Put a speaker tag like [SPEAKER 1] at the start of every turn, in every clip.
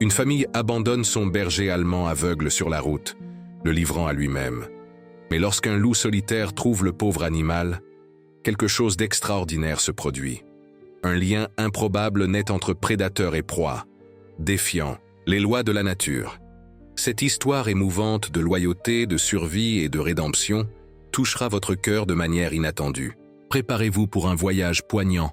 [SPEAKER 1] Une famille abandonne son berger allemand aveugle sur la route, le livrant à lui-même. Mais lorsqu'un loup solitaire trouve le pauvre animal, quelque chose d'extraordinaire se produit. Un lien improbable naît entre prédateur et proie, défiant les lois de la nature. Cette histoire émouvante de loyauté, de survie et de rédemption touchera votre cœur de manière inattendue. Préparez-vous pour un voyage poignant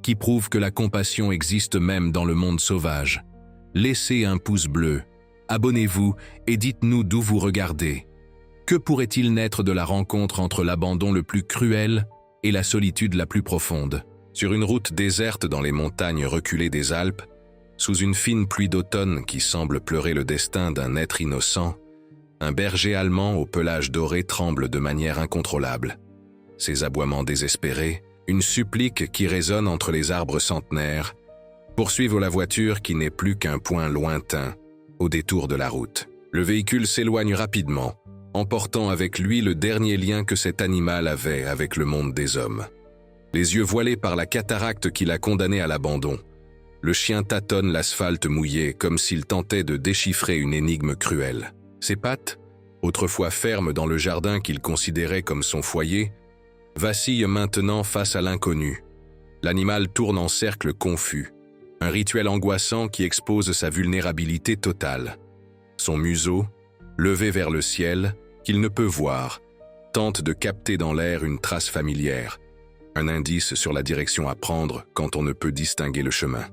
[SPEAKER 1] qui prouve que la compassion existe même dans le monde sauvage. Laissez un pouce bleu, abonnez-vous et dites-nous d'où vous regardez. Que pourrait-il naître de la rencontre entre l'abandon le plus cruel et la solitude la plus profonde? Sur une route déserte dans les montagnes reculées des Alpes, sous une fine pluie d'automne qui semble pleurer le destin d'un être innocent, un berger allemand au pelage doré tremble de manière incontrôlable. Ses aboiements désespérés, une supplique qui résonne entre les arbres centenaires, poursuivent la voiture qui n'est plus qu'un point lointain, au détour de la route. Le véhicule s'éloigne rapidement, emportant avec lui le dernier lien que cet animal avait avec le monde des hommes. Les yeux voilés par la cataracte qui l'a condamné à l'abandon, le chien tâtonne l'asphalte mouillé comme s'il tentait de déchiffrer une énigme cruelle. Ses pattes, autrefois fermes dans le jardin qu'il considérait comme son foyer, vacillent maintenant face à l'inconnu. L'animal tourne en cercle confus, un rituel angoissant qui expose sa vulnérabilité totale. Son museau, levé vers le ciel, qu'il ne peut voir, tente de capter dans l'air une trace familière, un indice sur la direction à prendre quand on ne peut distinguer le chemin.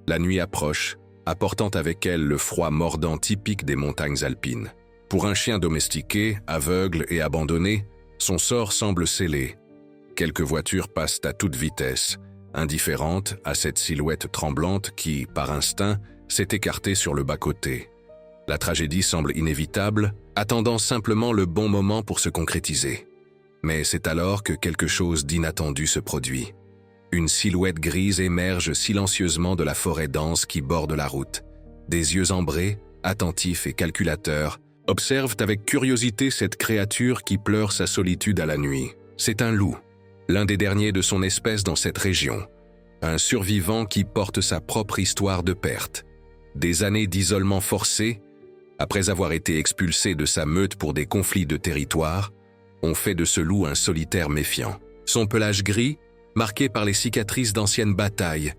[SPEAKER 1] La nuit approche, apportant avec elle le froid mordant typique des montagnes alpines. Pour un chien domestiqué, aveugle et abandonné, son sort semble scellé. Quelques voitures passent à toute vitesse, indifférentes à cette silhouette tremblante qui, par instinct, s'est écartée sur le bas-côté. La tragédie semble inévitable, attendant simplement le bon moment pour se concrétiser. Mais c'est alors que quelque chose d'inattendu se produit. Une silhouette grise émerge silencieusement de la forêt dense qui borde la route. Des yeux ambrés, attentifs et calculateurs, observent avec curiosité cette créature qui pleure sa solitude à la nuit. C'est un loup, l'un des derniers de son espèce dans cette région. Un survivant qui porte sa propre histoire de perte. Des années d'isolement forcé, après avoir été expulsé de sa meute pour des conflits de territoire, ont fait de ce loup un solitaire méfiant. Son pelage gris, marqué par les cicatrices d'anciennes batailles,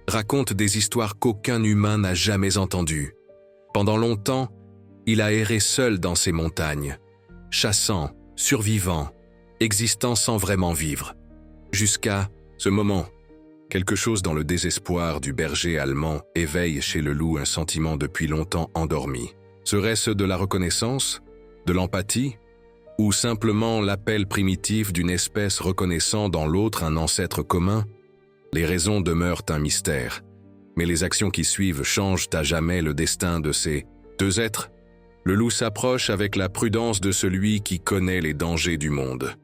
[SPEAKER 1] raconte des histoires qu'aucun humain n'a jamais entendues. Pendant longtemps, il a erré seul dans ces montagnes, chassant, survivant, existant sans vraiment vivre. Jusqu'à ce moment, quelque chose dans le désespoir du berger allemand éveille chez le loup un sentiment depuis longtemps endormi. Serait-ce de la reconnaissance, de l'empathie, ou simplement l'appel primitif d'une espèce reconnaissant dans l'autre un ancêtre commun? Les raisons demeurent un mystère, mais les actions qui suivent changent à jamais le destin de ces deux êtres. Le loup s'approche avec la prudence de celui qui connaît les dangers du monde.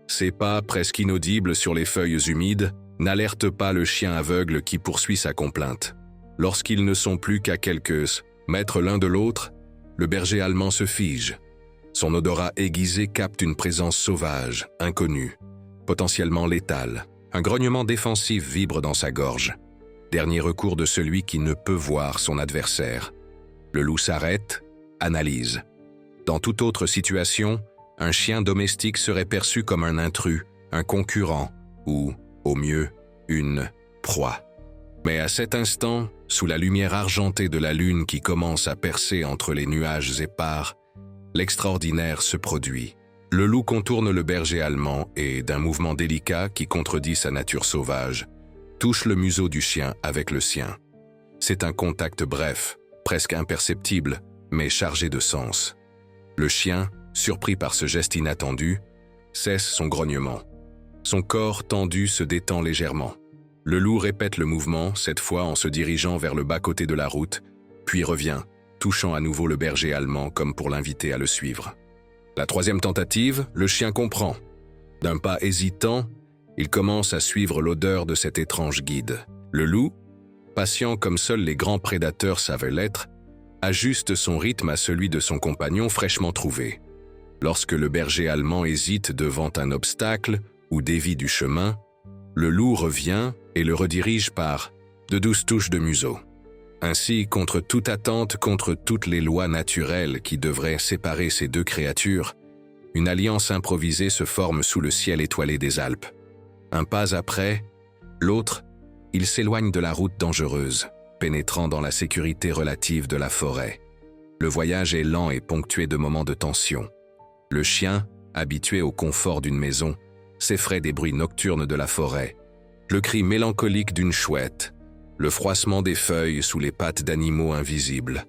[SPEAKER 1] Ses pas, presque inaudibles sur les feuilles humides, n'alertent pas le chien aveugle qui poursuit sa complainte. Lorsqu'ils ne sont plus qu'à quelques mètres l'un de l'autre, le berger allemand se fige. Son odorat aiguisé capte une présence sauvage, inconnue, potentiellement létale. Un grognement défensif vibre dans sa gorge. Dernier recours de celui qui ne peut voir son adversaire. Le loup s'arrête, analyse. Dans toute autre situation, un chien domestique serait perçu comme un intrus, un concurrent ou, au mieux, une proie. Mais à cet instant, sous la lumière argentée de la lune qui commence à percer entre les nuages épars, l'extraordinaire se produit. Le loup contourne le berger allemand et, d'un mouvement délicat qui contredit sa nature sauvage, touche le museau du chien avec le sien. C'est un contact bref, presque imperceptible, mais chargé de sens. Le chien, surpris par ce geste inattendu, cesse son grognement. Son corps tendu se détend légèrement. Le loup répète le mouvement, cette fois en se dirigeant vers le bas-côté de la route, puis revient, touchant à nouveau le berger allemand comme pour l'inviter à le suivre. La troisième tentative, le chien comprend. D'un pas hésitant, il commence à suivre l'odeur de cet étrange guide. Le loup, patient comme seuls les grands prédateurs savent l'être, ajuste son rythme à celui de son compagnon fraîchement trouvé. Lorsque le berger allemand hésite devant un obstacle ou dévie du chemin, le loup revient et le redirige par de douces touches de museau. Ainsi, contre toute attente, contre toutes les lois naturelles qui devraient séparer ces deux créatures, une alliance improvisée se forme sous le ciel étoilé des Alpes. Un pas après, l'autre, il s'éloigne de la route dangereuse, pénétrant dans la sécurité relative de la forêt. Le voyage est lent et ponctué de moments de tension. Le chien, habitué au confort d'une maison, s'effraie des bruits nocturnes de la forêt. Le cri mélancolique d'une chouette, le froissement des feuilles sous les pattes d'animaux invisibles,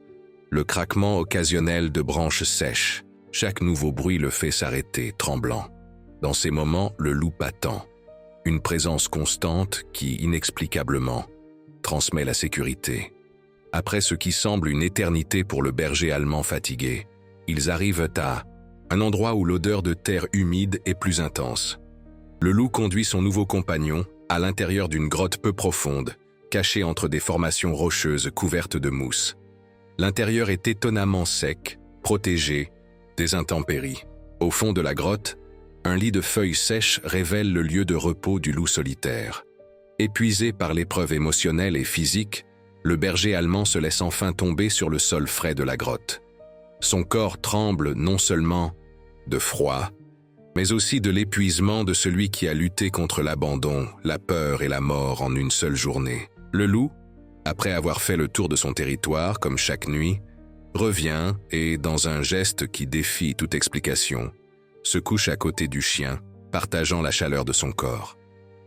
[SPEAKER 1] le craquement occasionnel de branches sèches. Chaque nouveau bruit le fait s'arrêter, tremblant. Dans ces moments, le loup attend. Une présence constante qui, inexplicablement, transmet la sécurité. Après ce qui semble une éternité pour le berger allemand fatigué, ils arrivent à un endroit où l'odeur de terre humide est plus intense. Le loup conduit son nouveau compagnon à l'intérieur d'une grotte peu profonde, cachée entre des formations rocheuses couvertes de mousse. L'intérieur est étonnamment sec, protégé des intempéries. Au fond de la grotte, un lit de feuilles sèches révèle le lieu de repos du loup solitaire. Épuisé par l'épreuve émotionnelle et physique, le berger allemand se laisse enfin tomber sur le sol frais de la grotte. Son corps tremble non seulement de froid, mais aussi de l'épuisement de celui qui a lutté contre l'abandon, la peur et la mort en une seule journée. Le loup, après avoir fait le tour de son territoire comme chaque nuit, revient et, dans un geste qui défie toute explication, se couche à côté du chien, partageant la chaleur de son corps.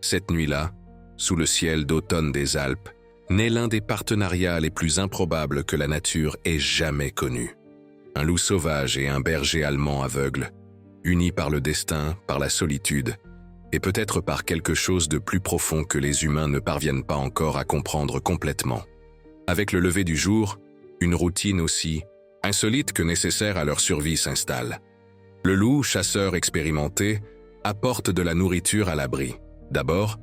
[SPEAKER 1] Cette nuit-là, sous le ciel d'automne des Alpes, naît l'un des partenariats les plus improbables que la nature ait jamais connus. Un loup sauvage et un berger allemand aveugle, unis par le destin, par la solitude, et peut-être par quelque chose de plus profond que les humains ne parviennent pas encore à comprendre complètement. Avec le lever du jour, une routine aussi insolite que nécessaire à leur survie s'installe. Le loup, chasseur expérimenté, apporte de la nourriture à l'abri. D'abord,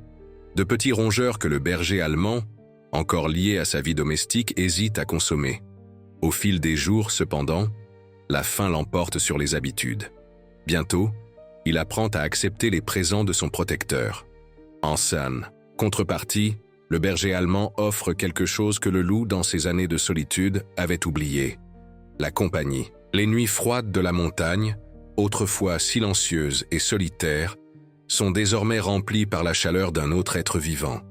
[SPEAKER 1] de petits rongeurs que le berger allemand, encore lié à sa vie domestique, hésite à consommer. Au fil des jours, cependant, la faim l'emporte sur les habitudes. Bientôt, il apprend à accepter les présents de son protecteur. En contrepartie, le berger allemand offre quelque chose que le loup, dans ses années de solitude, avait oublié: la compagnie. Les nuits froides de la montagne, autrefois silencieuses et solitaires, sont désormais remplies par la chaleur d'un autre être vivant.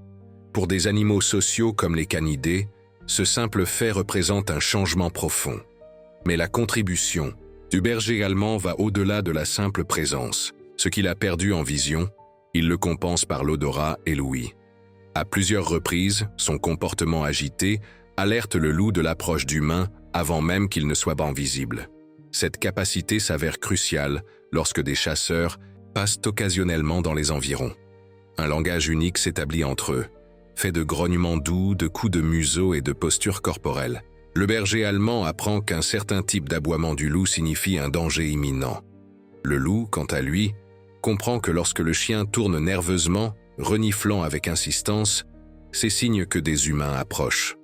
[SPEAKER 1] Pour des animaux sociaux comme les canidés, ce simple fait représente un changement profond. Mais la contribution du berger allemand va au-delà de la simple présence. Ce qu'il a perdu en vision, il le compense par l'odorat et l'ouïe. À plusieurs reprises, son comportement agité alerte le loup de l'approche d'humains avant même qu'il ne soit ban visible. Cette capacité s'avère cruciale lorsque des chasseurs passent occasionnellement dans les environs. Un langage unique s'établit entre eux, fait de grognements doux, de coups de museau et de postures corporelles. Le berger allemand apprend qu'un certain type d'aboiement du loup signifie un danger imminent. Le loup, quant à lui, comprend que lorsque le chien tourne nerveusement, reniflant avec insistance, c'est signe que des humains approchent.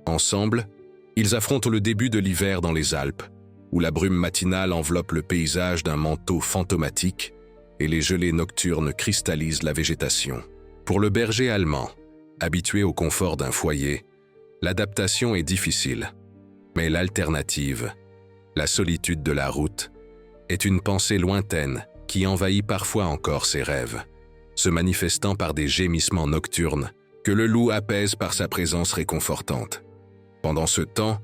[SPEAKER 1] Ensemble, ils affrontent le début de l'hiver dans les Alpes, où la brume matinale enveloppe le paysage d'un manteau fantomatique et les gelées nocturnes cristallisent la végétation. Pour le berger allemand, habitué au confort d'un foyer, l'adaptation est difficile. Mais l'alternative, la solitude de la route, est une pensée lointaine qui envahit parfois encore ses rêves, se manifestant par des gémissements nocturnes que le loup apaise par sa présence réconfortante. Pendant ce temps,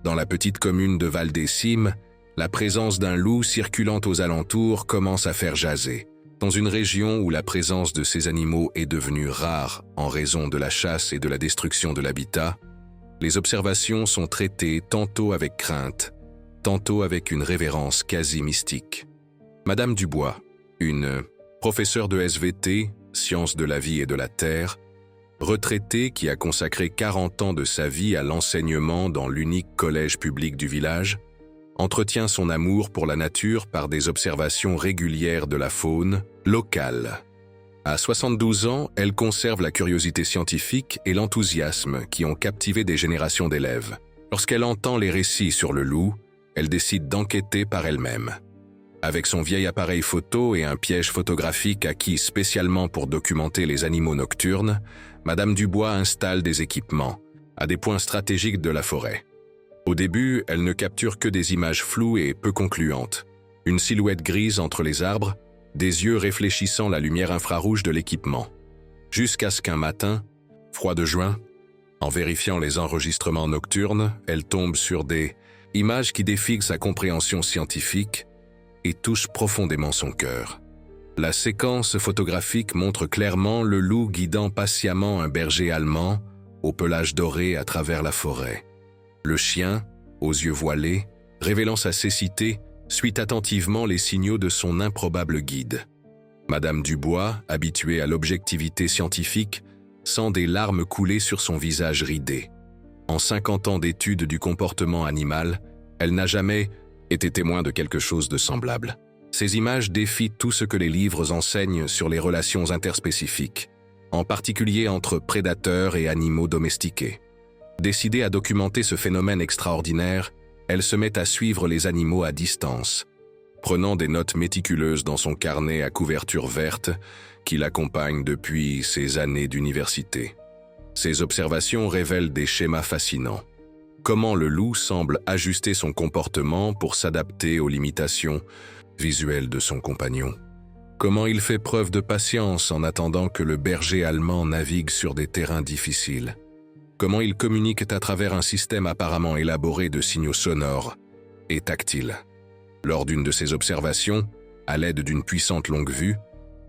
[SPEAKER 1] dans la petite commune de Val-des-Cimes, la présence d'un loup circulant aux alentours commence à faire jaser. Dans une région où la présence de ces animaux est devenue rare en raison de la chasse et de la destruction de l'habitat, les observations sont traitées tantôt avec crainte, tantôt avec une révérence quasi mystique. Madame Dubois, une professeure de SVT, sciences de la vie et de la terre, retraitée qui a consacré 40 ans de sa vie à l'enseignement dans l'unique collège public du village, entretient son amour pour la nature par des observations régulières de la faune locale. À 72 ans, elle conserve la curiosité scientifique et l'enthousiasme qui ont captivé des générations d'élèves. Lorsqu'elle entend les récits sur le loup, elle décide d'enquêter par elle-même. Avec son vieil appareil photo et un piège photographique acquis spécialement pour documenter les animaux nocturnes, Madame Dubois installe des équipements, à des points stratégiques de la forêt. Au début, elle ne capture que des images floues et peu concluantes. Une silhouette grise entre les arbres, des yeux réfléchissant la lumière infrarouge de l'équipement. Jusqu'à ce qu'un matin, froid de juin, en vérifiant les enregistrements nocturnes, elle tombe sur des images qui défient sa compréhension scientifique et touchent profondément son cœur. La séquence photographique montre clairement le loup guidant patiemment un berger allemand au pelage doré à travers la forêt. Le chien, aux yeux voilés, révélant sa cécité, suit attentivement les signaux de son improbable guide. Madame Dubois, habituée à l'objectivité scientifique, sent des larmes couler sur son visage ridé. En 50 ans d'études du comportement animal, elle n'a jamais été témoin de quelque chose de semblable. Ces images défient tout ce que les livres enseignent sur les relations interspécifiques, en particulier entre prédateurs et animaux domestiqués. Décidée à documenter ce phénomène extraordinaire, elle se met à suivre les animaux à distance, prenant des notes méticuleuses dans son carnet à couverture verte qui l'accompagne depuis ses années d'université. Ces observations révèlent des schémas fascinants. Comment le loup semble ajuster son comportement pour s'adapter aux limitations visuelles de son compagnon. Comment il fait preuve de patience en attendant que le berger allemand navigue sur des terrains difficiles. Comment il communique à travers un système apparemment élaboré de signaux sonores et tactiles. Lors d'une de ses observations, à l'aide d'une puissante longue-vue,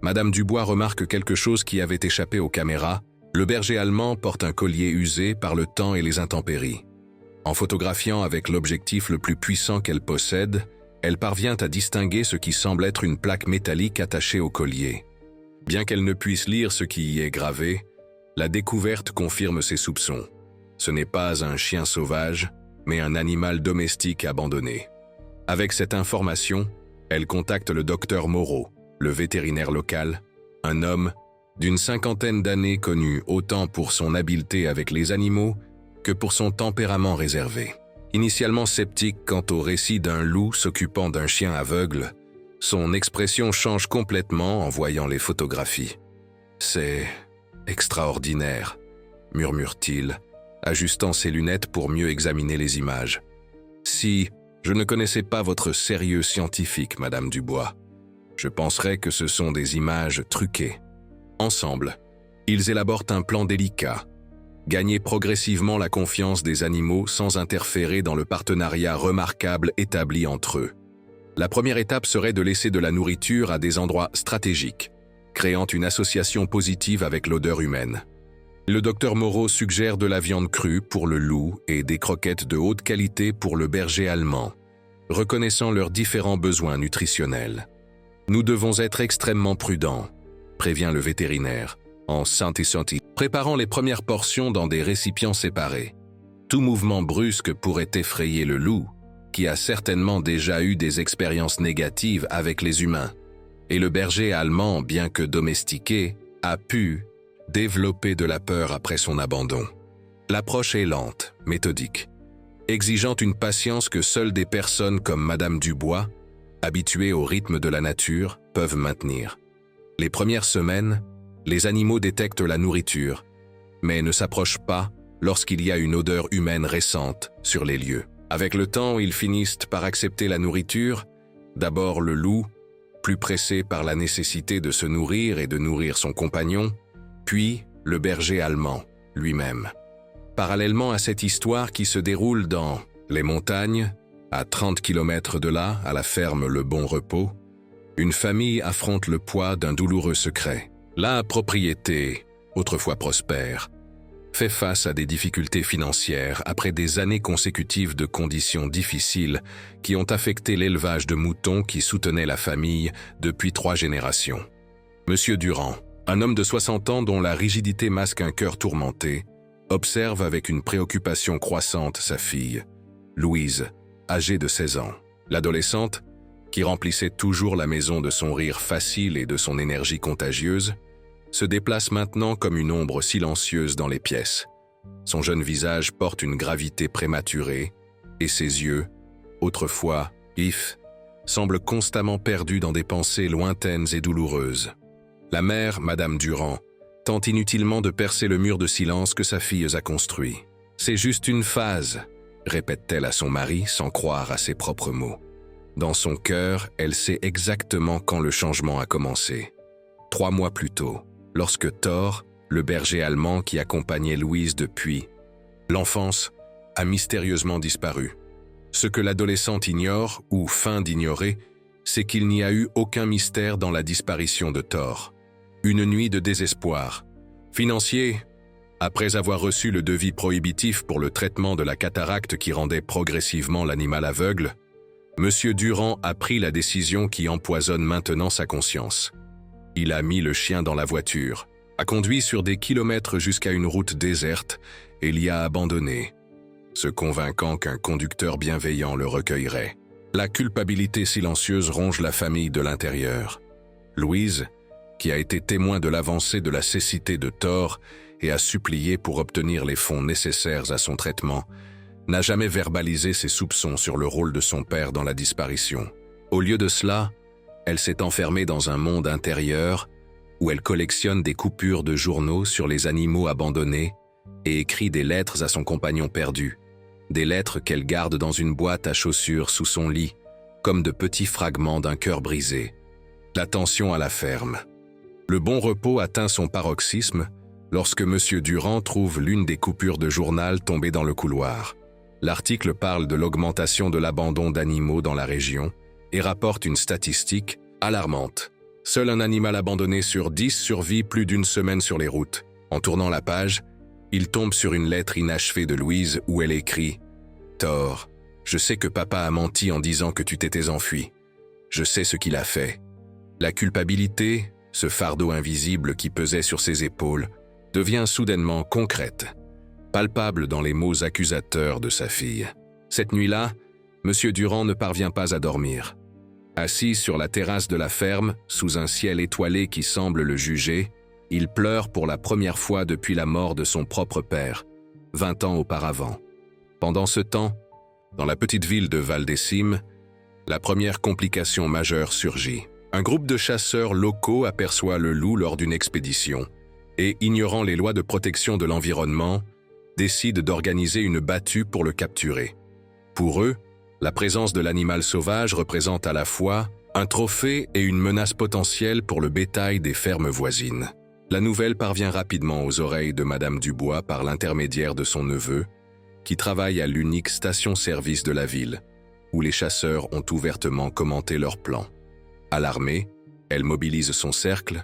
[SPEAKER 1] Madame Dubois remarque quelque chose qui avait échappé aux caméras. Le berger allemand porte un collier usé par le temps et les intempéries. En photographiant avec l'objectif le plus puissant qu'elle possède, elle parvient à distinguer ce qui semble être une plaque métallique attachée au collier. Bien qu'elle ne puisse lire ce qui y est gravé, la découverte confirme ses soupçons. Ce n'est pas un chien sauvage, mais un animal domestique abandonné. Avec cette information, elle contacte le docteur Moreau, le vétérinaire local, un homme d'une 50aine d'années connu autant pour son habileté avec les animaux que pour son tempérament réservé. Initialement sceptique quant au récit d'un loup s'occupant d'un chien aveugle, son expression change complètement en voyant les photographies. « C'est extraordinaire », murmure-t-il, ajustant ses lunettes pour mieux examiner les images. « Si je ne connaissais pas votre sérieux scientifique, Madame Dubois, je penserais que ce sont des images truquées. » Ensemble, ils élaborent un plan délicat, gagner progressivement la confiance des animaux sans interférer dans le partenariat remarquable établi entre eux. La première étape serait de laisser de la nourriture à des endroits stratégiques, créant une association positive avec l'odeur humaine. Le docteur Moreau suggère de la viande crue pour le loup et des croquettes de haute qualité pour le berger allemand, reconnaissant leurs différents besoins nutritionnels. « Nous devons être extrêmement prudents », prévient le vétérinaire, en santé, préparant les premières portions dans des récipients séparés. Tout mouvement brusque pourrait effrayer le loup, qui a certainement déjà eu des expériences négatives avec les humains. Et le berger allemand, bien que domestiqué, a pu développer de la peur après son abandon. L'approche est lente, méthodique, exigeant une patience que seules des personnes comme Madame Dubois, habituées au rythme de la nature, peuvent maintenir. Les premières semaines, les animaux détectent la nourriture, mais ne s'approchent pas lorsqu'il y a une odeur humaine récente sur les lieux. Avec le temps, ils finissent par accepter la nourriture, d'abord le loup, plus pressé par la nécessité de se nourrir et de nourrir son compagnon, puis le berger allemand lui-même. Parallèlement à cette histoire qui se déroule dans les montagnes, à 30 km de là, à la ferme Le Bon Repos, une famille affronte le poids d'un douloureux secret. La propriété, autrefois prospère, fait face à des difficultés financières après des années consécutives de conditions difficiles qui ont affecté l'élevage de moutons qui soutenait la famille depuis 3 générations. Monsieur Durand, un homme de 60 ans dont la rigidité masque un cœur tourmenté, observe avec une préoccupation croissante sa fille, Louise, âgée de 16 ans. L'adolescente, qui remplissait toujours la maison de son rire facile et de son énergie contagieuse, se déplace maintenant comme une ombre silencieuse dans les pièces. Son jeune visage porte une gravité prématurée et ses yeux, autrefois vifs, semblent constamment perdus dans des pensées lointaines et douloureuses. La mère, Madame Durand, tente inutilement de percer le mur de silence que sa fille a construit. C'est juste une phase, répète-t-elle à son mari sans croire à ses propres mots. Dans son cœur, elle sait exactement quand le changement a commencé. 3 mois plus tôt, lorsque Thor, le berger allemand qui accompagnait Louise depuis l'enfance, a mystérieusement disparu. Ce que l'adolescente ignore, ou feint d'ignorer, c'est qu'il n'y a eu aucun mystère dans la disparition de Thor. Une nuit de désespoir. Financier, après avoir reçu le devis prohibitif pour le traitement de la cataracte qui rendait progressivement l'animal aveugle, Monsieur Durand a pris la décision qui empoisonne maintenant sa conscience. Il a mis le chien dans la voiture, a conduit sur des kilomètres jusqu'à une route déserte et l'y a abandonné, se convainquant qu'un conducteur bienveillant le recueillerait. La culpabilité silencieuse ronge la famille de l'intérieur. Louise, qui a été témoin de l'avancée de la cécité de Thor et a supplié pour obtenir les fonds nécessaires à son traitement, n'a jamais verbalisé ses soupçons sur le rôle de son père dans la disparition. Au lieu de cela, elle s'est enfermée dans un monde intérieur où elle collectionne des coupures de journaux sur les animaux abandonnés et écrit des lettres à son compagnon perdu, des lettres qu'elle garde dans une boîte à chaussures sous son lit, comme de petits fragments d'un cœur brisé. La tension à la ferme. Le bon repos atteint son paroxysme lorsque Monsieur Durand trouve l'une des coupures de journal tombée dans le couloir. L'article parle de l'augmentation de l'abandon d'animaux dans la région et rapporte une statistique alarmante. Seul un animal abandonné sur 10 survit plus d'une semaine sur les routes. En tournant la page, il tombe sur une lettre inachevée de Louise où elle écrit « Thor, je sais que papa a menti en disant que tu t'étais enfui. Je sais ce qu'il a fait. » La culpabilité, ce fardeau invisible qui pesait sur ses épaules, devient soudainement concrète, palpable dans les mots accusateurs de sa fille. Cette nuit-là, Monsieur Durand ne parvient pas à dormir. Assis sur la terrasse de la ferme, sous un ciel étoilé qui semble le juger, il pleure pour la première fois depuis la mort de son propre père, 20 ans auparavant. Pendant ce temps, dans la petite ville de Val-des-Cimes, la première complication majeure surgit. Un groupe de chasseurs locaux aperçoit le loup lors d'une expédition et, ignorant les lois de protection de l'environnement, décide d'organiser une battue pour le capturer. Pour eux, la présence de l'animal sauvage représente à la fois un trophée et une menace potentielle pour le bétail des fermes voisines. La nouvelle parvient rapidement aux oreilles de Madame Dubois par l'intermédiaire de son neveu, qui travaille à l'unique station-service de la ville, où les chasseurs ont ouvertement commenté leur plan. Alarmée, elle mobilise son cercle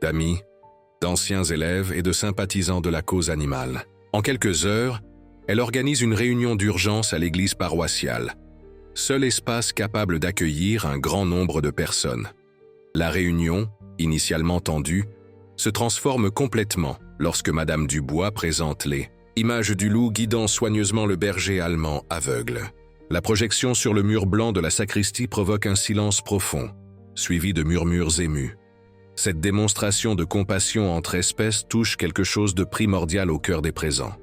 [SPEAKER 1] d'amis, d'anciens élèves et de sympathisants de la cause animale. En quelques heures, elle organise une réunion d'urgence à l'église paroissiale, seul espace capable d'accueillir un grand nombre de personnes. La réunion, initialement tendue, se transforme complètement lorsque Madame Dubois présente les images du loup guidant soigneusement le berger allemand aveugle. La projection sur le mur blanc de la sacristie provoque un silence profond, suivi de murmures émus. Cette démonstration de compassion entre espèces touche quelque chose de primordial au cœur des présents.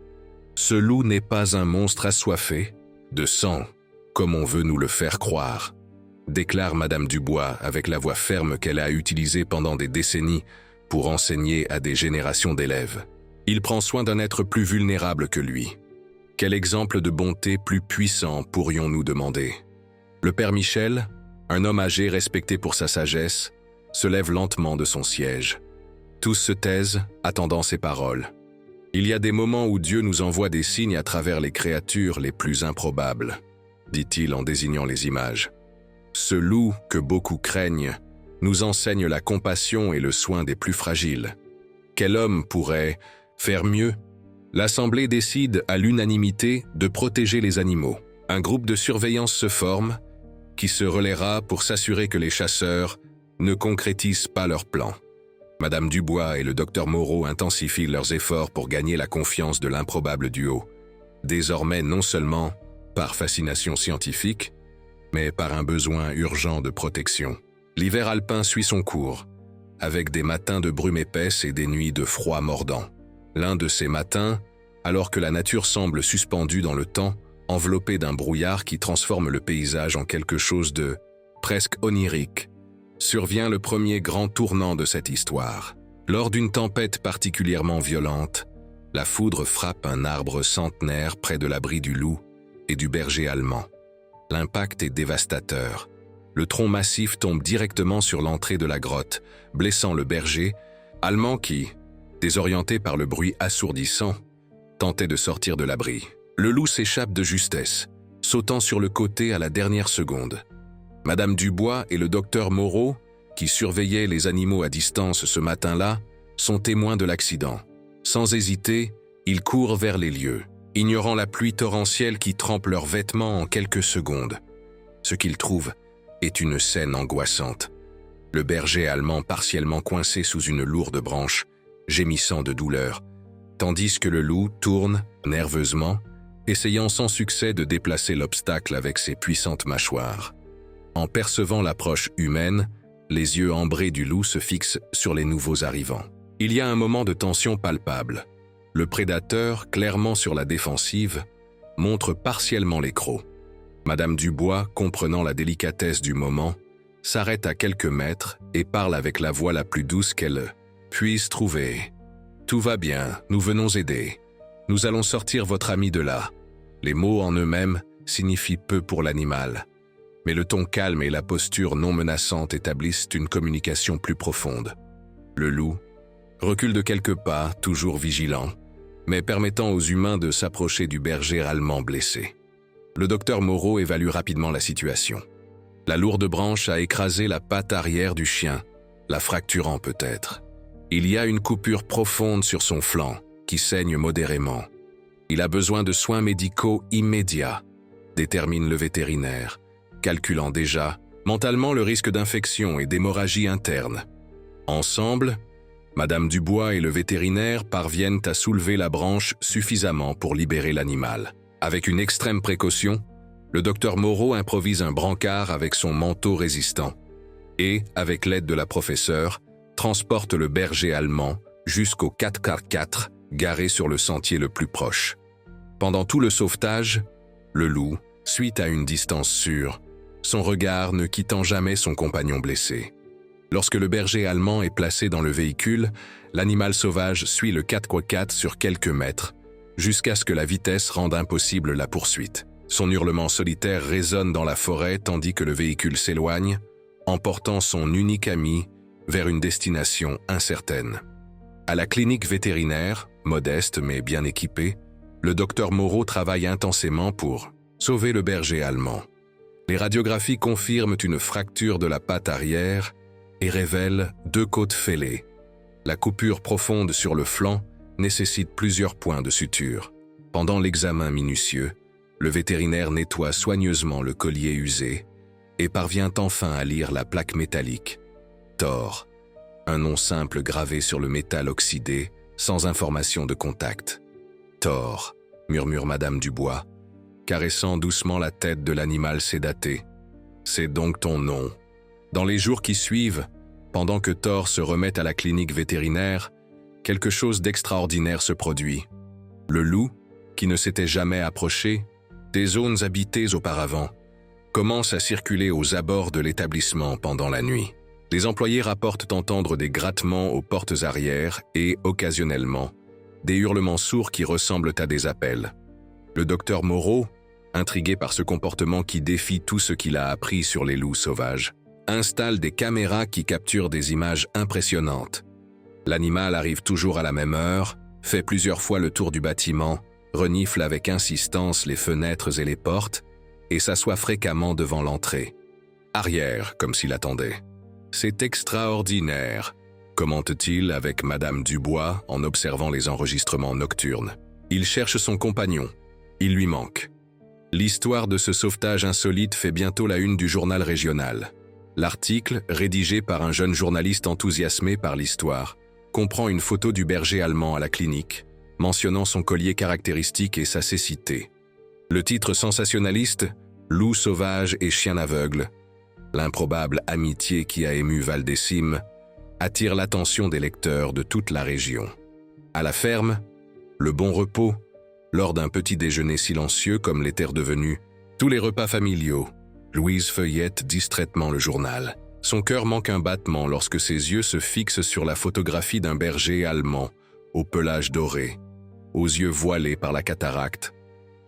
[SPEAKER 1] Ce loup n'est pas un monstre assoiffé de sang, comme on veut nous le faire croire, déclare Madame Dubois avec la voix ferme qu'elle a utilisée pendant des décennies pour enseigner à des générations d'élèves. Il prend soin d'un être plus vulnérable que lui. Quel exemple de bonté plus puissant pourrions-nous demander? Le père Michel, un homme âgé respecté pour sa sagesse, se lève lentement de son siège. Tous se taisent, attendant ses paroles. Il y a des moments où Dieu nous envoie des signes à travers les créatures les plus improbables, dit-il en désignant les images. Ce loup que beaucoup craignent nous enseigne la compassion et le soin des plus fragiles. Quel homme pourrait faire mieux? L'Assemblée décide à l'unanimité de protéger les animaux. Un groupe de surveillance se forme, qui se relaiera pour s'assurer que les chasseurs ne concrétisent pas leur plan. Madame Dubois et le docteur Moreau intensifient leurs efforts pour gagner la confiance de l'improbable duo, désormais non seulement par fascination scientifique, mais par un besoin urgent de protection. L'hiver alpin suit son cours, avec des matins de brume épaisse et des nuits de froid mordant. L'un de ces matins, alors que la nature semble suspendue dans le temps, enveloppée d'un brouillard qui transforme le paysage en quelque chose de presque onirique, survient le premier grand tournant de cette histoire. Lors d'une tempête particulièrement violente, La foudre frappe un arbre centenaire près de l'abri du loup et du berger allemand. L'impact est dévastateur. Le tronc massif tombe directement sur l'entrée de la grotte, blessant le berger allemand qui, désorienté par le bruit assourdissant, tentait de sortir de l'abri. Le loup s'échappe de justesse, sautant sur le côté à la dernière seconde. Madame Dubois et le docteur Moreau, qui surveillaient les animaux à distance ce matin-là, sont témoins de l'accident. Sans hésiter, ils courent vers les lieux, ignorant la pluie torrentielle qui trempe leurs vêtements en quelques secondes. Ce qu'ils trouvent est une scène angoissante. Le berger allemand partiellement coincé sous une lourde branche, gémissant de douleur, tandis que le loup tourne, nerveusement, essayant sans succès de déplacer l'obstacle avec ses puissantes mâchoires. En percevant l'approche humaine, les yeux ambrés du loup se fixent sur les nouveaux arrivants. Il y a un moment de tension palpable. Le prédateur, clairement sur la défensive, montre partiellement les crocs. Madame Dubois, comprenant la délicatesse du moment, s'arrête à quelques mètres et parle avec la voix la plus douce qu'elle puisse trouver. « Tout va bien, nous venons aider. Nous allons sortir votre ami de là. » Les mots en eux-mêmes signifient peu pour l'animal. Mais le ton calme et la posture non menaçante établissent une communication plus profonde. Le loup recule de quelques pas, toujours vigilant, mais permettant aux humains de s'approcher du berger allemand blessé. Le docteur Moreau évalue rapidement la situation. La lourde branche a écrasé la patte arrière du chien, la fracturant peut-être. Il y a une coupure profonde sur son flanc, qui saigne modérément. Il a besoin de soins médicaux immédiats, détermine le vétérinaire, calculant déjà mentalement le risque d'infection et d'hémorragie interne. Ensemble, Madame Dubois et le vétérinaire parviennent à soulever la branche suffisamment pour libérer l'animal. Avec une extrême précaution, le docteur Moreau improvise un brancard avec son manteau résistant et, avec l'aide de la professeure, transporte le berger allemand jusqu'au 4x4 garé sur le sentier le plus proche. Pendant tout le sauvetage, le loup suit à une distance sûre, son regard ne quittant jamais son compagnon blessé. Lorsque le berger allemand est placé dans le véhicule, l'animal sauvage suit le 4x4 sur quelques mètres, jusqu'à ce que la vitesse rende impossible la poursuite. Son hurlement solitaire résonne dans la forêt tandis que le véhicule s'éloigne, emportant son unique ami vers une destination incertaine. À la clinique vétérinaire, modeste mais bien équipée, le docteur Moreau travaille intensément pour sauver le berger allemand. Les radiographies confirment une fracture de la patte arrière et révèlent 2 côtes fêlées. La coupure profonde sur le flanc nécessite plusieurs points de suture. Pendant l'examen minutieux, le vétérinaire nettoie soigneusement le collier usé et parvient enfin à lire la plaque métallique. Thor, un nom simple gravé sur le métal oxydé, sans information de contact. Thor, murmure Madame Dubois, caressant doucement la tête de l'animal sédaté. C'est donc ton nom. Dans les jours qui suivent, pendant que Thor se remet à la clinique vétérinaire, quelque chose d'extraordinaire se produit. Le loup, qui ne s'était jamais approché des zones habitées auparavant, commence à circuler aux abords de l'établissement pendant la nuit. Les employés rapportent entendre des grattements aux portes arrière et, occasionnellement, des hurlements sourds qui ressemblent à des appels. Le docteur Moreau, intrigué par ce comportement qui défie tout ce qu'il a appris sur les loups sauvages, installe des caméras qui capturent des images impressionnantes. L'animal arrive toujours à la même heure, fait plusieurs fois le tour du bâtiment, renifle avec insistance les fenêtres et les portes et s'assoit fréquemment devant l'entrée. Arrière, comme s'il attendait. C'est extraordinaire, commente-t-il avec Madame Dubois en observant les enregistrements nocturnes. Il cherche son compagnon. Il lui manque. L'histoire de ce sauvetage insolite fait bientôt la une du journal régional. L'article, rédigé par un jeune journaliste enthousiasmé par l'histoire, comprend une photo du berger allemand à la clinique, mentionnant son collier caractéristique et sa cécité. Le titre sensationnaliste « Loup sauvage et chien aveugle », l'improbable amitié qui a ému Val-des-Cimes, attire l'attention des lecteurs de toute la région. À la ferme, le bon repos, lors d'un petit déjeuner silencieux comme l'étaient devenus tous les repas familiaux, Louise feuillette distraitement le journal. Son cœur manque un battement lorsque ses yeux se fixent sur la photographie d'un berger allemand, au pelage doré. aux yeux voilés par la cataracte.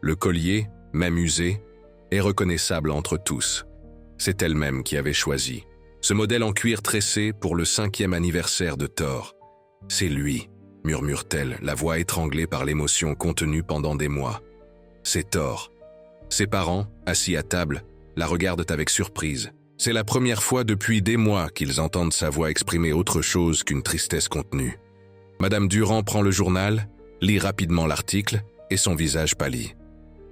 [SPEAKER 1] Le collier, même usé, est reconnaissable entre tous. C'est elle-même qui avait choisi. Ce modèle en cuir tressé pour le 5e anniversaire de Thor. C'est lui, murmure-t-elle, la voix étranglée par l'émotion contenue pendant des mois. C'est Thor. Ses parents, assis à table, la regardent avec surprise. C'est la première fois depuis des mois qu'ils entendent sa voix exprimer autre chose qu'une tristesse contenue. Madame Durand prend le journal, lit rapidement l'article et son visage pâlit.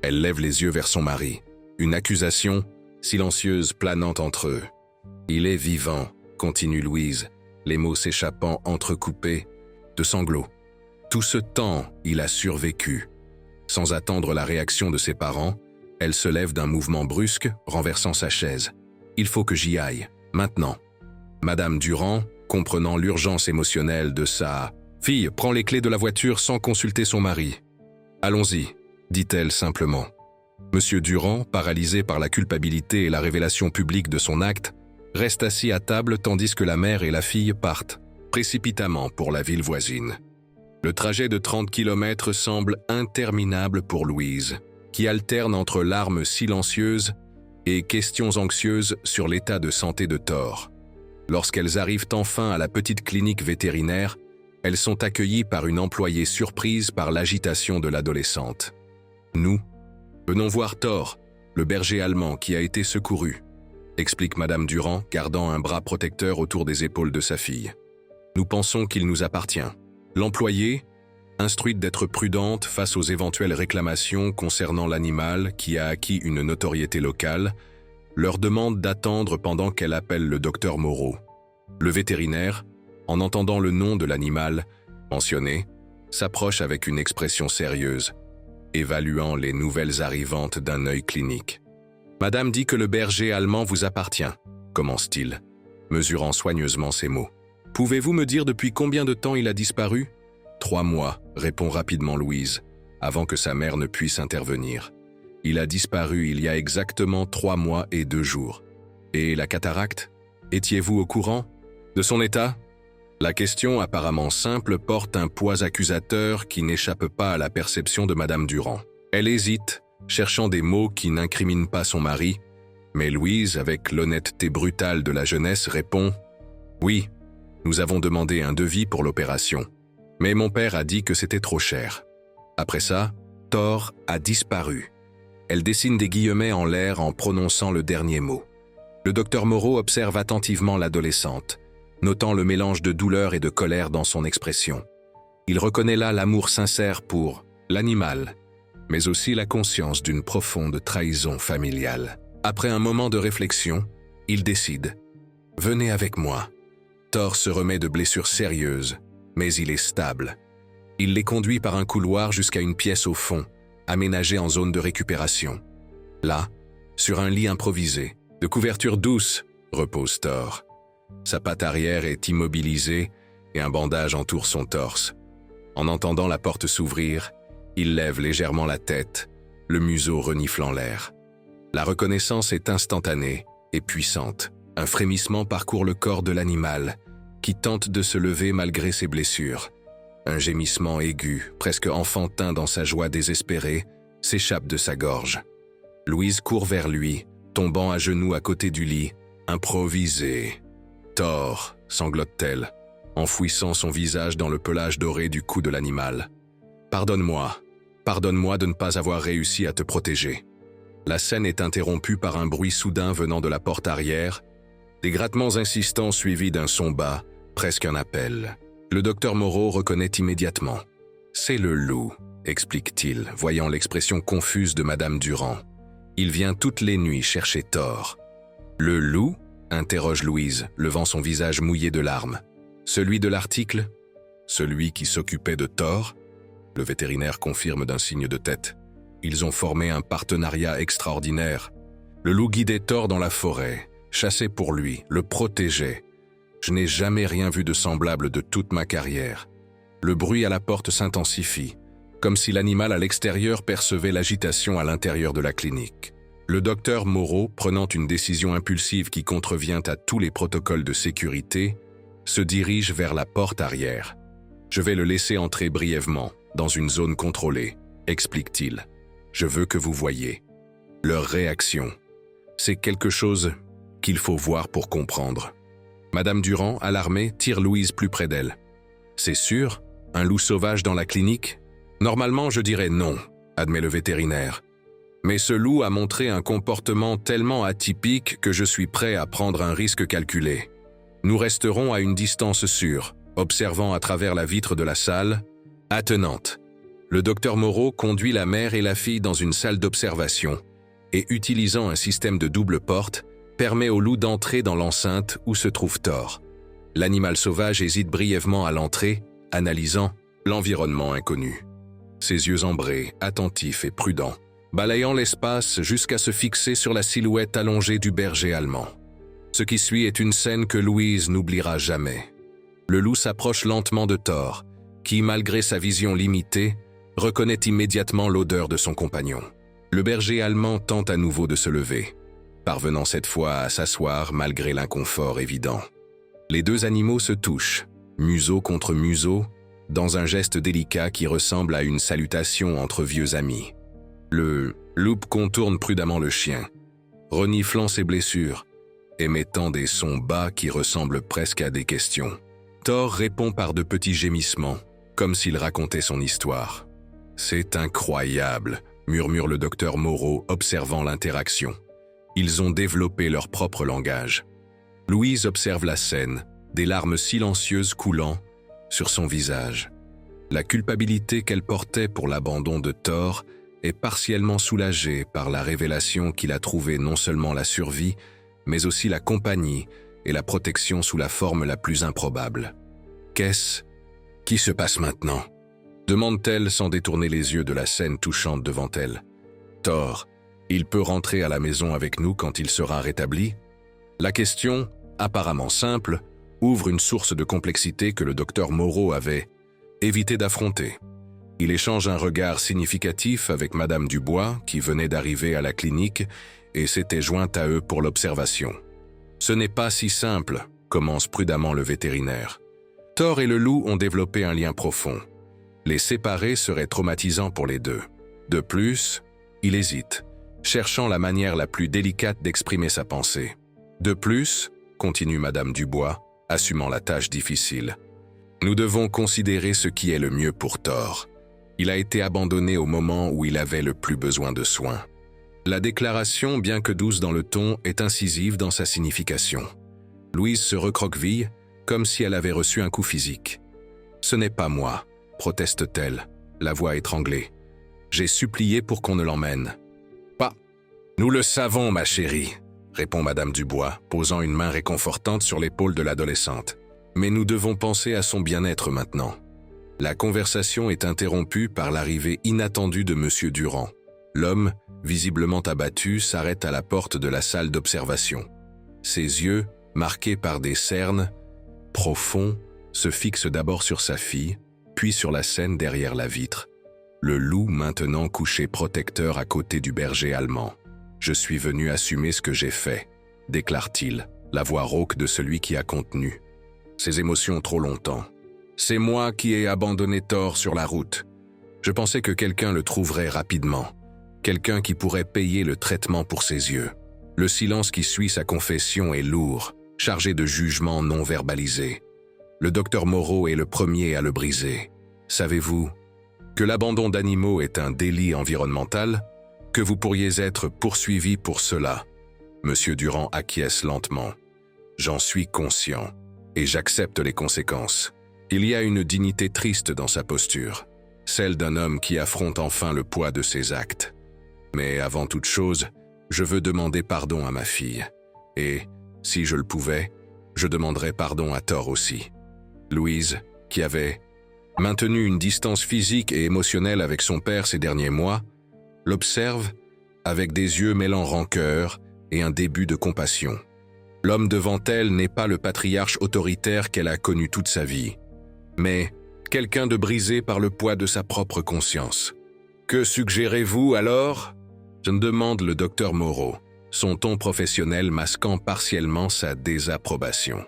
[SPEAKER 1] Elle lève les yeux vers son mari. Une accusation, silencieuse, planant entre eux. « Il est vivant », continue Louise, les mots s'échappant entrecoupés de sanglots. Tout ce temps, il a survécu. Sans attendre la réaction de ses parents, elle se lève d'un mouvement brusque, renversant sa chaise. « Il faut que j'y aille, maintenant. » Madame Durand, comprenant l'urgence émotionnelle de sa fille, prend les clés de la voiture sans consulter son mari. « Allons-y », dit-elle simplement. Monsieur Durand, paralysé par la culpabilité et la révélation publique de son acte, reste assis à table tandis que la mère et la fille partent, précipitamment pour la ville voisine. Le trajet de 30 km semble interminable pour Louise, qui alterne entre larmes silencieuses et questions anxieuses sur l'état de santé de Thor. Lorsqu'elles arrivent enfin à la petite clinique vétérinaire, elles sont accueillies par une employée surprise par l'agitation de l'adolescente. « Nous venons voir Thor, le berger allemand qui a été secouru », explique Madame Durand, gardant un bras protecteur autour des épaules de sa fille. « Nous pensons qu'il nous appartient. » L'employée, instruite d'être prudente face aux éventuelles réclamations concernant l'animal qui a acquis une notoriété locale, leur demande d'attendre pendant qu'elle appelle le docteur Moreau. Le vétérinaire, en entendant le nom de l'animal mentionné, s'approche avec une expression sérieuse, évaluant les nouvelles arrivantes d'un œil clinique. « Madame dit que le berger allemand vous appartient », commence-t-il, mesurant soigneusement ses mots. « Pouvez-vous me dire depuis combien de temps il a disparu ?»« 3 mois, répond rapidement Louise, avant que sa mère ne puisse intervenir. « Il a disparu il y a exactement 3 mois et 2 jours. Et la cataracte? Étiez-vous au courant de son état ?» La question apparemment simple porte un poids accusateur qui n'échappe pas à la perception de Madame Durand. Elle hésite, cherchant des mots qui n'incriminent pas son mari, mais Louise, avec l'honnêteté brutale de la jeunesse, répond « Oui, nous avons demandé un devis pour l'opération, mais mon père a dit que c'était trop cher. » Après ça, Thor a disparu. Elle dessine des guillemets en l'air en prononçant le dernier mot. Le docteur Moreau observe attentivement l'adolescente, notant le mélange de douleur et de colère dans son expression. Il reconnaît là l'amour sincère pour l'animal, mais aussi la conscience d'une profonde trahison familiale. Après un moment de réflexion, il décide « Venez avec moi ». Thor se remet de blessures sérieuses, mais il est stable. Il les conduit par un couloir jusqu'à une pièce au fond, aménagée en zone de récupération. Là, sur un lit improvisé, de couverture douce, repose Thor. Sa patte arrière est immobilisée et un bandage entoure son torse. En entendant la porte s'ouvrir, il lève légèrement la tête, le museau reniflant l'air. La reconnaissance est instantanée et puissante. Un frémissement parcourt le corps de l'animal, qui tente de se lever malgré ses blessures. Un gémissement aigu, presque enfantin dans sa joie désespérée, s'échappe de sa gorge. Louise court vers lui, tombant à genoux à côté du lit, improvisé. « Thor !» sanglote-t-elle, enfouissant son visage dans le pelage doré du cou de l'animal. « Pardonne-moi de ne pas avoir réussi à te protéger. » La scène est interrompue par un bruit soudain venant de la porte arrière, des grattements insistants suivis d'un son bas, presque un appel. Le docteur Moreau reconnaît immédiatement. « C'est le loup », explique-t-il, voyant l'expression confuse de Madame Durand. « Il vient toutes les nuits chercher Thor. »« Le loup ?» interroge Louise, levant son visage mouillé de larmes. « Celui de l'article ? Celui qui s'occupait de Thor ?» Le vétérinaire confirme d'un signe de tête. Ils ont formé un partenariat extraordinaire. Le loup guidait Thor dans la forêt, chassait pour lui, le protégeait. Je n'ai jamais rien vu de semblable de toute ma carrière. Le bruit à la porte s'intensifie, comme si l'animal à l'extérieur percevait l'agitation à l'intérieur de la clinique. Le docteur Moreau, prenant une décision impulsive qui contrevient à tous les protocoles de sécurité, se dirige vers la porte arrière. « Je vais le laisser entrer brièvement », dans une zone contrôlée, explique-t-il. Je veux que vous voyiez. Leur réaction. C'est quelque chose qu'il faut voir pour comprendre. Madame Durand, alarmée, tire Louise plus près d'elle. C'est sûr? Un loup sauvage dans la clinique? Normalement, je dirais non, admet le vétérinaire. Mais ce loup a montré un comportement tellement atypique que je suis prêt à prendre un risque calculé. Nous resterons à une distance sûre, observant à travers la vitre de la salle, attenante. Le docteur Moreau conduit la mère et la fille dans une salle d'observation et, utilisant un système de double porte, permet au loup d'entrer dans l'enceinte où se trouve Thor. L'animal sauvage hésite brièvement à l'entrée, analysant l'environnement inconnu. Ses yeux ambrés, attentifs et prudents, balayant l'espace jusqu'à se fixer sur la silhouette allongée du berger allemand. Ce qui suit est une scène que Louise n'oubliera jamais. Le loup s'approche lentement de Thor, qui, malgré sa vision limitée, reconnaît immédiatement l'odeur de son compagnon. Le berger allemand tente à nouveau de se lever, parvenant cette fois à s'asseoir malgré l'inconfort évident. Les deux animaux se touchent, museau contre museau, dans un geste délicat qui ressemble à une salutation entre vieux amis. Le loup contourne prudemment le chien, reniflant ses blessures, émettant des sons bas qui ressemblent presque à des questions. Thor répond par de petits gémissements, comme s'il racontait son histoire. « C'est incroyable », murmure le docteur Moreau, observant l'interaction. Ils ont développé leur propre langage. Louise observe la scène, des larmes silencieuses coulant sur son visage. La culpabilité qu'elle portait pour l'abandon de Thor est partiellement soulagée par la révélation qu'il a trouvé non seulement la survie, mais aussi la compagnie et la protection sous la forme la plus improbable. Qu'est-ce qui se passe maintenant? Demande-t-elle sans détourner les yeux de la scène touchante devant elle. Thor, il peut rentrer à la maison avec nous quand il sera rétabli? La question, apparemment simple, ouvre une source de complexité que le docteur Moreau avait évité d'affronter. Il échange un regard significatif avec Madame Dubois, qui venait d'arriver à la clinique et s'était jointe à eux pour l'observation. Ce n'est pas si simple, commence prudemment le vétérinaire. Thor et le loup ont développé un lien profond. Les séparer serait traumatisant pour les deux. De plus, il hésite, cherchant la manière la plus délicate d'exprimer sa pensée. De plus, continue Madame Dubois, assumant la tâche difficile, nous devons considérer ce qui est le mieux pour Thor. Il a été abandonné au moment où il avait le plus besoin de soins. La déclaration, bien que douce dans le ton, est incisive dans sa signification. Louise se recroqueville, comme si elle avait reçu un coup physique. « Ce n'est pas moi », proteste-t-elle, la voix étranglée. « J'ai supplié pour qu'on ne l'emmène. »« Pas. Nous le savons, ma chérie, » répond Madame Dubois, posant une main réconfortante sur l'épaule de l'adolescente. « Mais nous devons penser à son bien-être maintenant. » La conversation est interrompue par l'arrivée inattendue de Monsieur Durand. L'homme, visiblement abattu, s'arrête à la porte de la salle d'observation. Ses yeux, marqués par des cernes profonds, se fixent d'abord sur sa fille, puis sur la scène derrière la vitre. Le loup maintenant couché protecteur à côté du berger allemand. « Je suis venu assumer ce que j'ai fait », déclare-t-il, la voix rauque de celui qui a contenu ses émotions trop longtemps. « C'est moi qui ai abandonné Thor sur la route. Je pensais que quelqu'un le trouverait rapidement, quelqu'un qui pourrait payer le traitement pour ses yeux. » Le silence qui suit sa confession est lourd, chargé de jugements non verbalisés. Le docteur Moreau est le premier à le briser. Savez-vous que l'abandon d'animaux est un délit environnemental? Que vous pourriez être poursuivi pour cela? Monsieur Durand acquiesce lentement. J'en suis conscient, et j'accepte les conséquences. Il y a une dignité triste dans sa posture, celle d'un homme qui affronte enfin le poids de ses actes. Mais avant toute chose, je veux demander pardon à ma fille. Et, si je le pouvais, je demanderais pardon à Thor aussi. Louise, qui avait maintenu une distance physique et émotionnelle avec son père ces derniers mois, l'observe avec des yeux mêlant rancœur et un début de compassion. L'homme devant elle n'est pas le patriarche autoritaire qu'elle a connu toute sa vie, mais quelqu'un de brisé par le poids de sa propre conscience. « Que suggérez-vous alors ?» demande le docteur Moreau, son ton professionnel masquant partiellement sa désapprobation.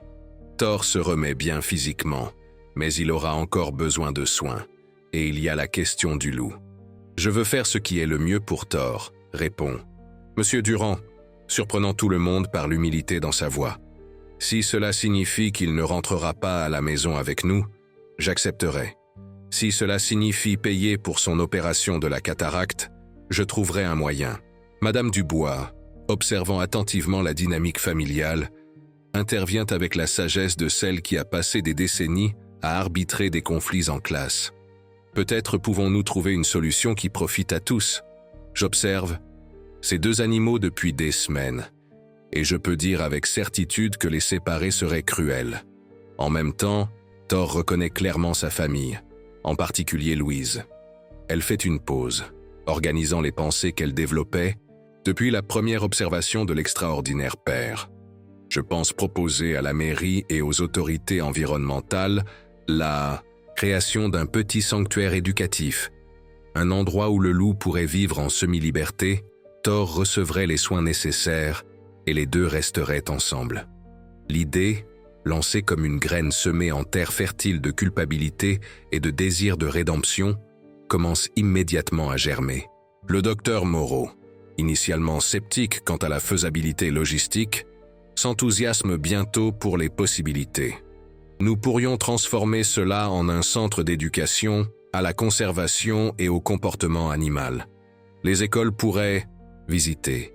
[SPEAKER 1] Thor se remet bien physiquement, mais il aura encore besoin de soins, et il y a la question du loup. Je veux faire ce qui est le mieux pour Thor, répond Monsieur Durand, surprenant tout le monde par l'humilité dans sa voix. Si cela signifie qu'il ne rentrera pas à la maison avec nous, j'accepterai. Si cela signifie payer pour son opération de la cataracte, je trouverai un moyen. Madame Dubois, observant attentivement la dynamique familiale, intervient avec la sagesse de celle qui a passé des décennies à arbitrer des conflits en classe. Peut-être pouvons-nous trouver une solution qui profite à tous. J'observe ces deux animaux depuis des semaines, et je peux dire avec certitude que les séparer serait cruel. En même temps, Thor reconnaît clairement sa famille, en particulier Louise. Elle fait une pause, organisant les pensées qu'elle développait depuis la première observation de l'extraordinaire père. Je pense proposer à la mairie et aux autorités environnementales la création d'un petit sanctuaire éducatif, un endroit où le loup pourrait vivre en semi-liberté, Thor recevrait les soins nécessaires et les deux resteraient ensemble. L'idée, lancée comme une graine semée en terre fertile de culpabilité et de désir de rédemption, commence immédiatement à germer. Le docteur Moreau, initialement sceptique quant à la faisabilité logistique, s'enthousiasme bientôt pour les possibilités. Nous pourrions transformer cela en un centre d'éducation à la conservation et au comportement animal. Les écoles pourraient visiter,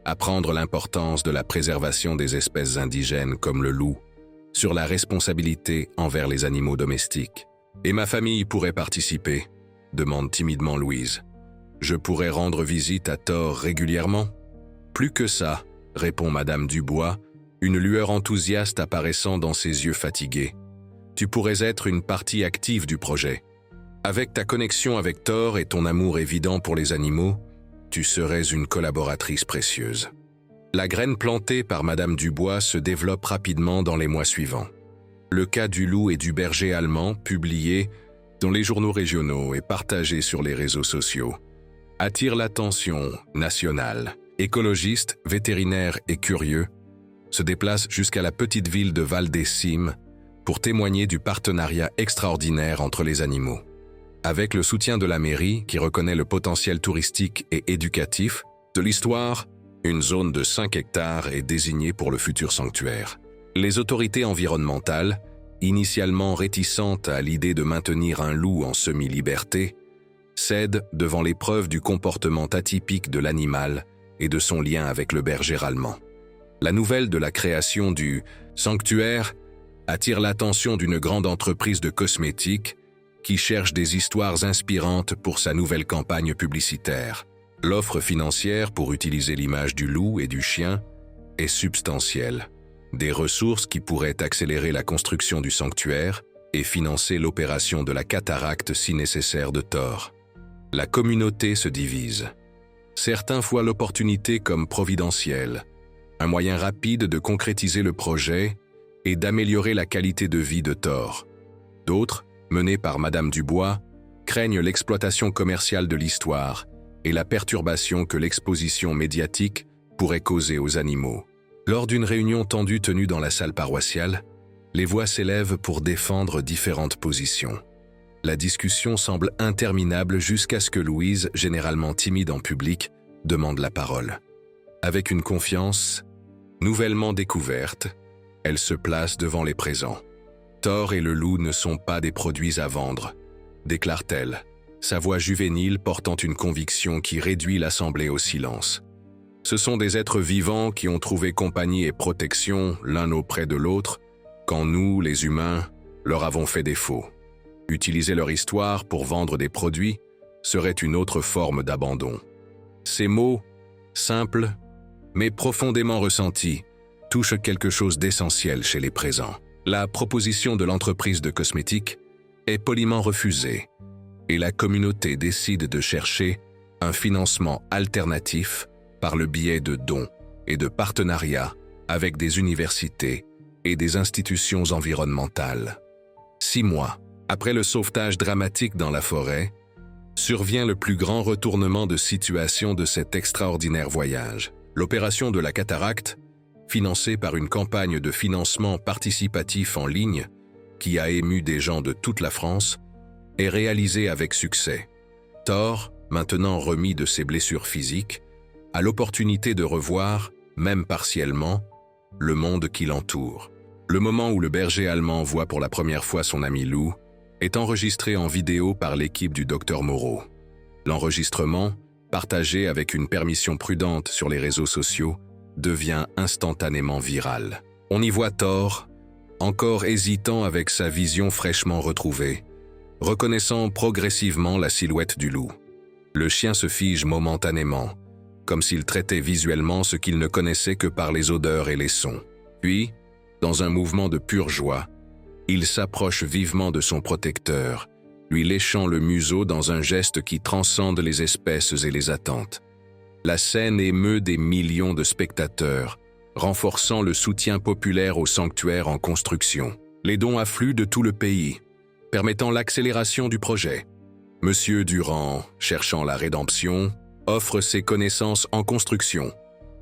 [SPEAKER 1] apprendre l'importance de la préservation des espèces indigènes comme le loup, sur la responsabilité envers les animaux domestiques. Et ma famille pourrait participer, demande timidement Louise. Je pourrais rendre visite à Thor régulièrement? Plus que ça, répond Madame Dubois, une lueur enthousiaste apparaissant dans ses yeux fatigués. Tu pourrais être une partie active du projet. Avec ta connexion avec Thor et ton amour évident pour les animaux, tu serais une collaboratrice précieuse. La graine plantée par Madame Dubois se développe rapidement dans les mois suivants. Le cas du loup et du berger allemand, publié dans les journaux régionaux et partagé sur les réseaux sociaux, attire l'attention nationale. Écologistes, vétérinaires et curieux se déplacent jusqu'à la petite ville de Val-des-Cimes pour témoigner du partenariat extraordinaire entre les animaux. Avec le soutien de la mairie, qui reconnaît le potentiel touristique et éducatif de l'histoire, une zone de 5 hectares est désignée pour le futur sanctuaire. Les autorités environnementales, initialement réticentes à l'idée de maintenir un loup en semi-liberté, cèdent devant l'épreuve du comportement atypique de l'animal et de son lien avec le berger allemand. La nouvelle de la création du sanctuaire attire l'attention d'une grande entreprise de cosmétiques qui cherche des histoires inspirantes pour sa nouvelle campagne publicitaire. L'offre financière pour utiliser l'image du loup et du chien est substantielle. Des ressources qui pourraient accélérer la construction du sanctuaire et financer l'opération de la cataracte si nécessaire de Thor. La communauté se divise. Certains voient l'opportunité comme providentielle, un moyen rapide de concrétiser le projet et d'améliorer la qualité de vie de Thor. D'autres, menés par Madame Dubois, craignent l'exploitation commerciale de l'histoire et la perturbation que l'exposition médiatique pourrait causer aux animaux. Lors d'une réunion tendue tenue dans la salle paroissiale, les voix s'élèvent pour défendre différentes positions. La discussion semble interminable jusqu'à ce que Louise, généralement timide en public, demande la parole. Avec une confiance nouvellement découverte, elle se place devant les présents. Thor et le loup ne sont pas des produits à vendre, déclare-t-elle, sa voix juvénile portant une conviction qui réduit l'assemblée au silence. Ce sont des êtres vivants qui ont trouvé compagnie et protection l'un auprès de l'autre, quand nous, les humains, leur avons fait défaut. Utiliser leur histoire pour vendre des produits serait une autre forme d'abandon. Ces mots, simples, mais profondément ressentis, touchent quelque chose d'essentiel chez les présents. La proposition de l'entreprise de cosmétiques est poliment refusée et la communauté décide de chercher un financement alternatif par le biais de dons et de partenariats avec des universités et des institutions environnementales. 6 mois après le sauvetage dramatique dans la forêt, survient le plus grand retournement de situation de cet extraordinaire voyage. L'opération de la cataracte, financée par une campagne de financement participatif en ligne qui a ému des gens de toute la France, est réalisé avec succès. Thor, maintenant remis de ses blessures physiques, a l'opportunité de revoir, même partiellement, le monde qui l'entoure. Le moment où le berger allemand voit pour la première fois son ami Lou est enregistré en vidéo par l'équipe du Dr Moreau. L'enregistrement, partagé avec une permission prudente sur les réseaux sociaux, devient instantanément viral. On y voit Thor, encore hésitant avec sa vision fraîchement retrouvée, reconnaissant progressivement la silhouette du loup. Le chien se fige momentanément, comme s'il traitait visuellement ce qu'il ne connaissait que par les odeurs et les sons. Puis, dans un mouvement de pure joie, il s'approche vivement de son protecteur, lui léchant le museau dans un geste qui transcende les espèces et les attentes. La scène émeut des millions de spectateurs, renforçant le soutien populaire au sanctuaire en construction. Les dons affluent de tout le pays, permettant l'accélération du projet. Monsieur Durand, cherchant la rédemption, offre ses connaissances en construction,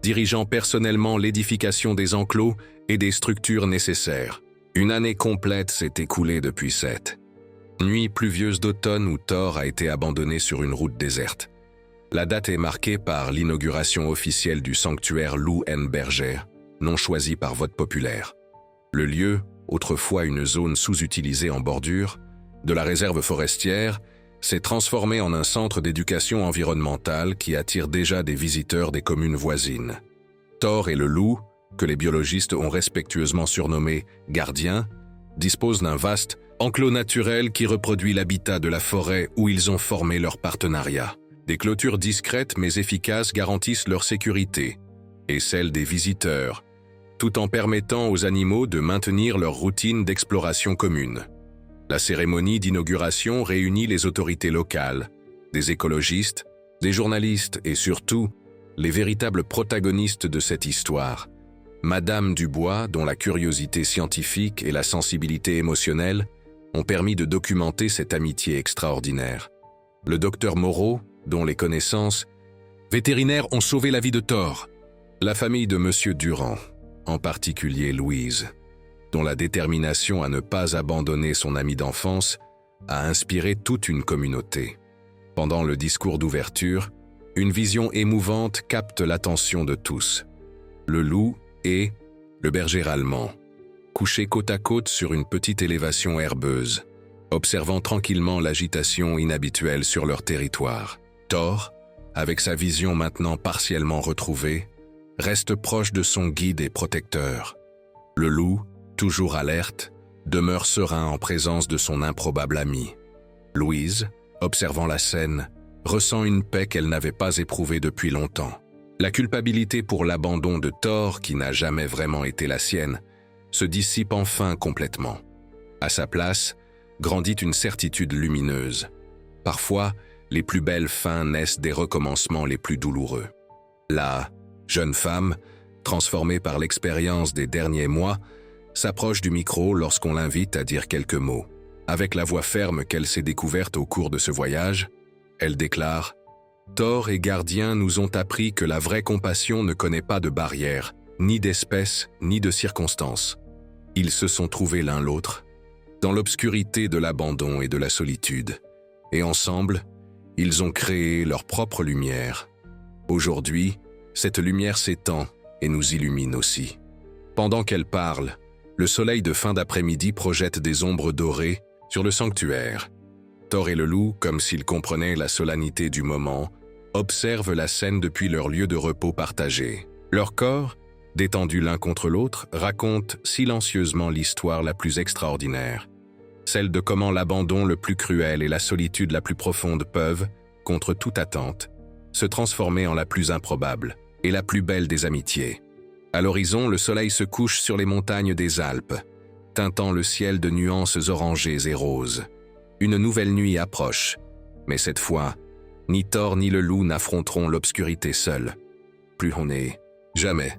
[SPEAKER 1] dirigeant personnellement l'édification des enclos et des structures nécessaires. Une année complète s'est écoulée depuis cette nuit pluvieuse d'automne où Thor a été abandonné sur une route déserte. La date est marquée par l'inauguration officielle du sanctuaire Loup en Berger, non choisi par vote populaire. Le lieu, autrefois une zone sous-utilisée en bordure, de la réserve forestière, s'est transformé en un centre d'éducation environnementale qui attire déjà des visiteurs des communes voisines. Thor et le loup, que les biologistes ont respectueusement surnommé « gardiens », disposent d'un vaste enclos naturel qui reproduit l'habitat de la forêt où ils ont formé leur partenariat. Des clôtures discrètes mais efficaces garantissent leur sécurité et celle des visiteurs, tout en permettant aux animaux de maintenir leur routine d'exploration commune. La cérémonie d'inauguration réunit les autorités locales, des écologistes, des journalistes et surtout les véritables protagonistes de cette histoire. Madame Dubois, dont la curiosité scientifique et la sensibilité émotionnelle ont permis de documenter cette amitié extraordinaire. Le docteur Moreau, dont les connaissances vétérinaires ont sauvé la vie de Thor. La famille de Monsieur Durand, en particulier Louise, dont la détermination à ne pas abandonner son ami d'enfance a inspiré toute une communauté. Pendant le discours d'ouverture, une vision émouvante capte l'attention de tous. Le loup et le berger allemand, couchés côte à côte sur une petite élévation herbeuse, observant tranquillement l'agitation inhabituelle sur leur territoire. Thor, avec sa vision maintenant partiellement retrouvée, reste proche de son guide et protecteur. Le loup, toujours alerte, demeure serein en présence de son improbable ami. Louise, observant la scène, ressent une paix qu'elle n'avait pas éprouvée depuis longtemps. La culpabilité pour l'abandon de Thor, qui n'a jamais vraiment été la sienne, se dissipe enfin complètement. À sa place, grandit une certitude lumineuse. Parfois, les plus belles fins naissent des recommencements les plus douloureux. La jeune femme, transformée par l'expérience des derniers mois, s'approche du micro lorsqu'on l'invite à dire quelques mots. Avec la voix ferme qu'elle s'est découverte au cours de ce voyage, elle déclare « Thor et Gardien nous ont appris que la vraie compassion ne connaît pas de barrières, ni d'espèces, ni de circonstances. Ils se sont trouvés l'un l'autre, dans l'obscurité de l'abandon et de la solitude, et ensemble, ils ont créé leur propre lumière. Aujourd'hui, cette lumière s'étend et nous illumine aussi. » Pendant qu'elle parle, le soleil de fin d'après-midi projette des ombres dorées sur le sanctuaire. Thor et le loup, comme s'ils comprenaient la solennité du moment, observent la scène depuis leur lieu de repos partagé. Leurs corps, détendus l'un contre l'autre, racontent silencieusement l'histoire la plus extraordinaire, celle de comment l'abandon le plus cruel et la solitude la plus profonde peuvent, contre toute attente, se transformer en la plus improbable et la plus belle des amitiés. À l'horizon, le soleil se couche sur les montagnes des Alpes, teintant le ciel de nuances orangées et roses. Une nouvelle nuit approche, mais cette fois, ni Thor ni le loup n'affronteront l'obscurité seuls. Plus on est, jamais.